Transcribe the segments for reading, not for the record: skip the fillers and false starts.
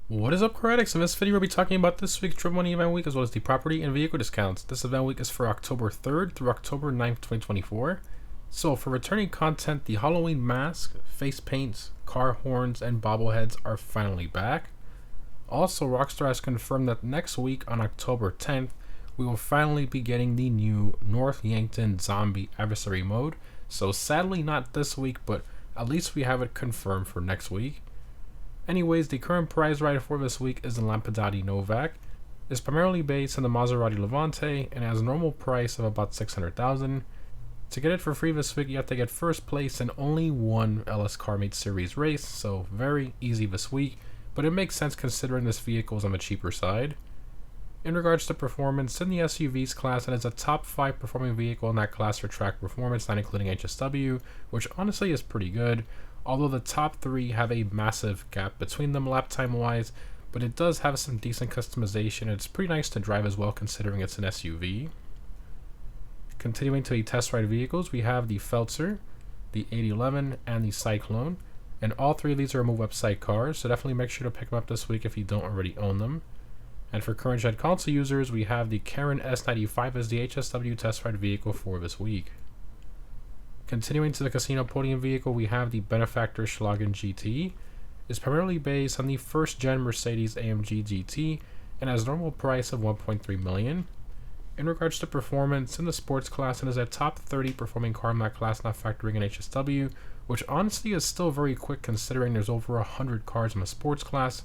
What is up, Critics? In this video, we'll be talking about this week's Triple Money Event Week as well as the property and vehicle discounts. This event week is for October 3rd through October 9th, 2024. So, for returning content, the Halloween mask, face paints, car horns, and bobbleheads are finally back. Also, Rockstar has confirmed that next week on October 10th, we will finally be getting the new North Yankton Zombie Adversary mode. So, sadly, not this week, but at least we have it confirmed for next week. Anyways, the current prize rider for this week is the Lampadati Novak. It's primarily based on the Maserati Levante and has a normal price of about $600,000. To get it for free this week, you have to get first place in only one LS CarMate Series race, so very easy this week, but it makes sense considering this vehicle is on the cheaper side. In regards to performance, in the SUVs class, it is a top 5 performing vehicle in that class for track performance, not including HSW, which honestly is pretty good. Although the top 3 have a massive gap between them lap time wise, but it does have some decent customization and it's pretty nice to drive as well considering it's an SUV. Continuing to the test ride vehicles, we have the Feltzer, the 811, and the Cyclone, and all 3 of these are Move website cars, so definitely make sure to pick them up this week if you don't already own them. And for current gen console users, we have the Karen S95 as the HSW test ride vehicle for this week. Continuing to the casino podium vehicle, we have the Benefactor Schlagen GT. It's primarily based on the first gen Mercedes AMG GT and has a normal price of $1.3 million. In regards to performance, in the sports class, it is a top 30 performing car in that class, not factoring in HSW, which honestly is still very quick considering there's over 100 cars in the sports class.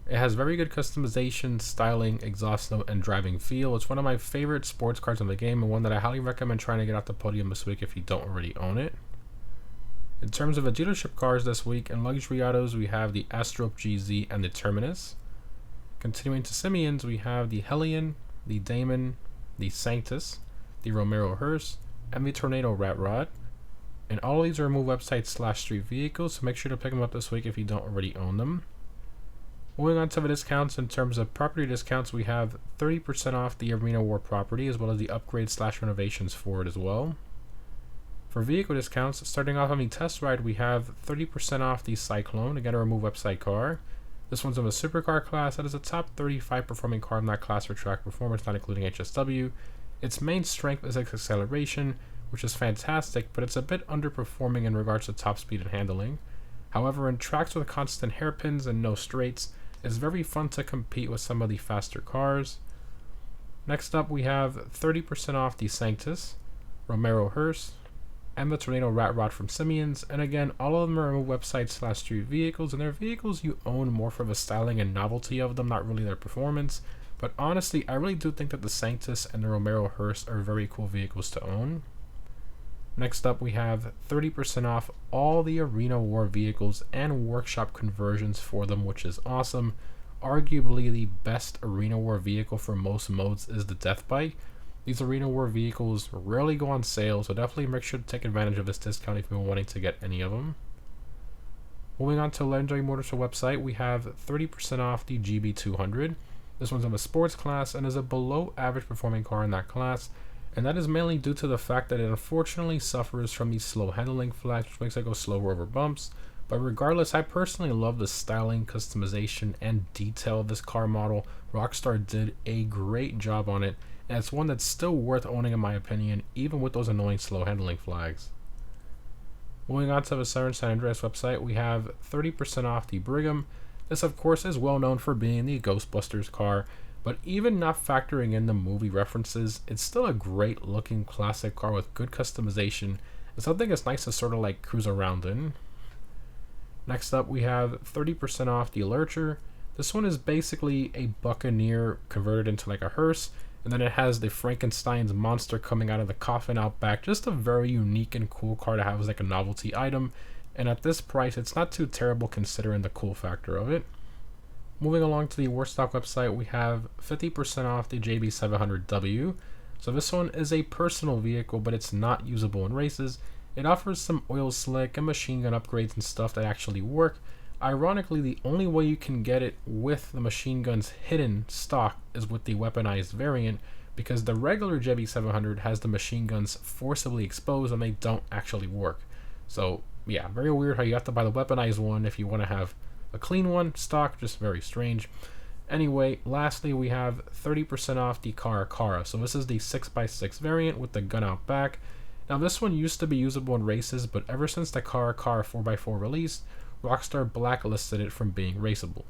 It has very good customization, styling, exhaust note, and driving feel. It's one of my favorite sports cars in the game and one that I highly recommend trying to get off the podium this week if you don't already own it. In terms of the dealership cars this week, in luxury autos we have the Astrope GZ and the Terminus. Continuing to Simeons, we have the Hellion, the Damon, the Sanctus, the Romero Hearse, and the Tornado Rat Rod. And all of these are Move website / street vehicles, so make sure to pick them up this week if you don't already own them. Moving on to the discounts, in terms of property discounts, we have 30% off the Arena War property as well as the upgrade / renovations for it as well. For vehicle discounts, starting off on the test ride, we have 30% off the Cyclone, again a Remove website car. This one's in the supercar class. That is a top 35 performing car in that class for track performance, not including HSW. Its main strength is its acceleration, which is fantastic, but it's a bit underperforming in regards to top speed and handling. However, in tracks with constant hairpins and no straights, it's very fun to compete with some of the faster cars. Next up, we have 30% off the Sanctus, Romero Hearse, and the Tornado Rat Rod from Simeons. And again, all of them are website / street vehicles, and they're vehicles you own more for the styling and novelty of them, not really their performance. But honestly, I really do think that the Sanctus and the Romero Hearse are very cool vehicles to own. Next up, we have 30% off all the Arena War vehicles and workshop conversions for them, which is awesome. Arguably the best Arena War vehicle for most modes is the Death Bike. These Arena War vehicles rarely go on sale, so definitely make sure to take advantage of this discount if you're wanting to get any of them. Moving on to Legendary Motors website, we have 30% off the GB200. This one's in the sports class and is a below average performing car in that class. And that is mainly due to the fact that it unfortunately suffers from these slow handling flags, which makes it go slower over bumps. But regardless, I personally love the styling, customization, and detail of this car model. Rockstar did a great job on it, and it's one that's still worth owning in my opinion, even with those annoying slow handling flags. Moving on to the Southern San Andreas website, we have 30% off the Brigham. This of course is well known for being the Ghostbusters car, but even not factoring in the movie references, it's still a great looking classic car with good customization and something that's nice to sort of like cruise around in. Next up, we have 30% off the Lurcher. This one is basically a Buccaneer converted into like a hearse, and then it has the Frankenstein's monster coming out of the coffin out back. Just a very unique and cool car to have as like a novelty item, and at this price it's not too terrible considering the cool factor of it. Moving along to the Warstock website, we have 50% off the JB700W. So this one is a personal vehicle, but it's not usable in races. It offers some oil slick and machine gun upgrades and stuff that actually work. Ironically, the only way you can get it with the machine guns hidden stock is with the weaponized variant, because the regular JB700 has the machine guns forcibly exposed and they don't actually work. So yeah, very weird how you have to buy the weaponized one if you want to have a clean one, stock, just very strange. Anyway, lastly, we have 30% off the Kara. So this is the 6x6 variant with the gun out back. Now this one used to be usable in races, but ever since the Kara 4x4 released, Rockstar blacklisted it from being raceable.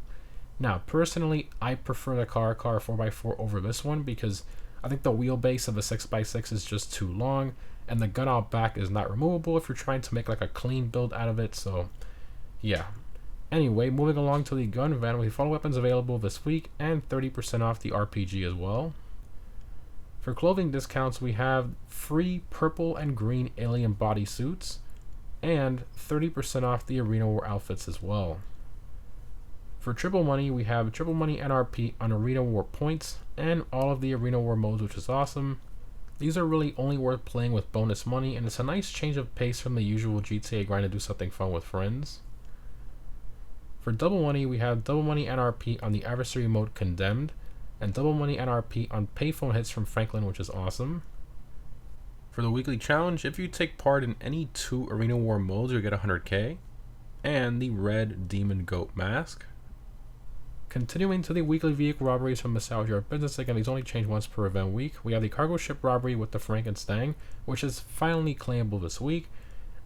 Now, personally, I prefer the Kara 4x4 over this one because I think the wheelbase of a 6x6 is just too long, and the gun out back is not removable if you're trying to make like a clean build out of it, so yeah. Anyway, moving along to the gun van, we have follow weapons available this week and 30% off the RPG as well. For clothing discounts, we have free purple and green alien bodysuits and 30% off the Arena War outfits as well. For Triple Money, we have Triple Money NRP on Arena War points and all of the Arena War modes, which is awesome. These are really only worth playing with bonus money, and it's a nice change of pace from the usual GTA grind to do something fun with friends. For Double Money, we have Double Money NRP on the Adversary mode Condemned, and Double Money NRP on Payphone hits from Franklin, which is awesome. For the weekly challenge, if you take part in any 2 Arena War modes, you'll get 100k, and the Red Demon Goat Mask. Continuing to the weekly vehicle robberies from Massage Yard Business, again, these only change once per event week. We have the cargo ship robbery with the Frankenstein, which is finally claimable this week.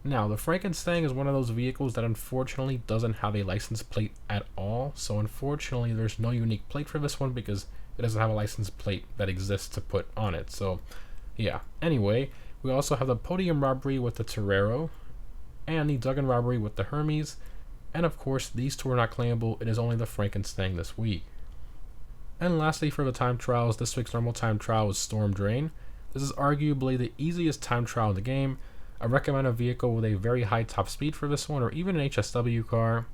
Now, the Frankenstein is one of those vehicles that unfortunately doesn't have a license plate at all, so unfortunately there's no unique plate for this one because it doesn't have a license plate that exists to put on it, so yeah. Anyway, we also have the podium robbery with the Torero, and the Duggan robbery with the Hermes, and of course these 2 are not claimable, it is only the Frankenstein this week. And lastly, for the time trials, this week's normal time trial is Storm Drain. This is arguably the easiest time trial in the game. I recommend a vehicle with a very high top speed for this one, or even an HSW car.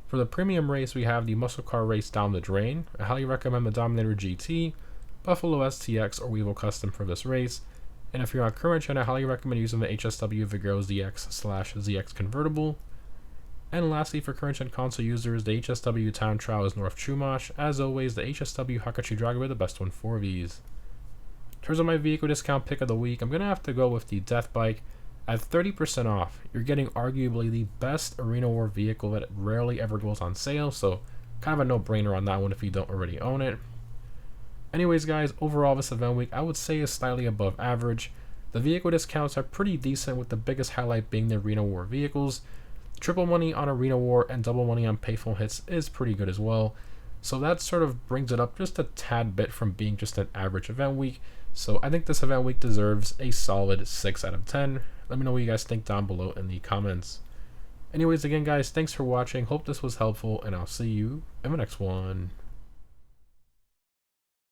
For the premium race, we have the muscle car race Down the Drain. I highly recommend the Dominator GT, Buffalo STX, or Weevil Custom for this race. And if you're on current gen, I highly recommend using the HSW Vigero ZX/ZX convertible. And lastly, for current gen console users, the HSW time trial is North Chumash. As always, the HSW Hakachi Dragon are the best one for these. In terms of my vehicle discount pick of the week, I'm going to have to go with the Death Bike. At 30% off, you're getting arguably the best Arena War vehicle that rarely ever goes on sale, so kind of a no-brainer on that one if you don't already own it. Anyways guys, overall this event week I would say is slightly above average. The vehicle discounts are pretty decent, with the biggest highlight being the Arena War vehicles. Triple Money on Arena War and Double Money on Payphone hits is pretty good as well. So that sort of brings it up just a tad bit from being just an average event week. So I think this event week deserves a solid 6 out of 10. Let me know what you guys think down below in the comments. Anyways, again guys, thanks for watching. Hope this was helpful, and I'll see you in the next one.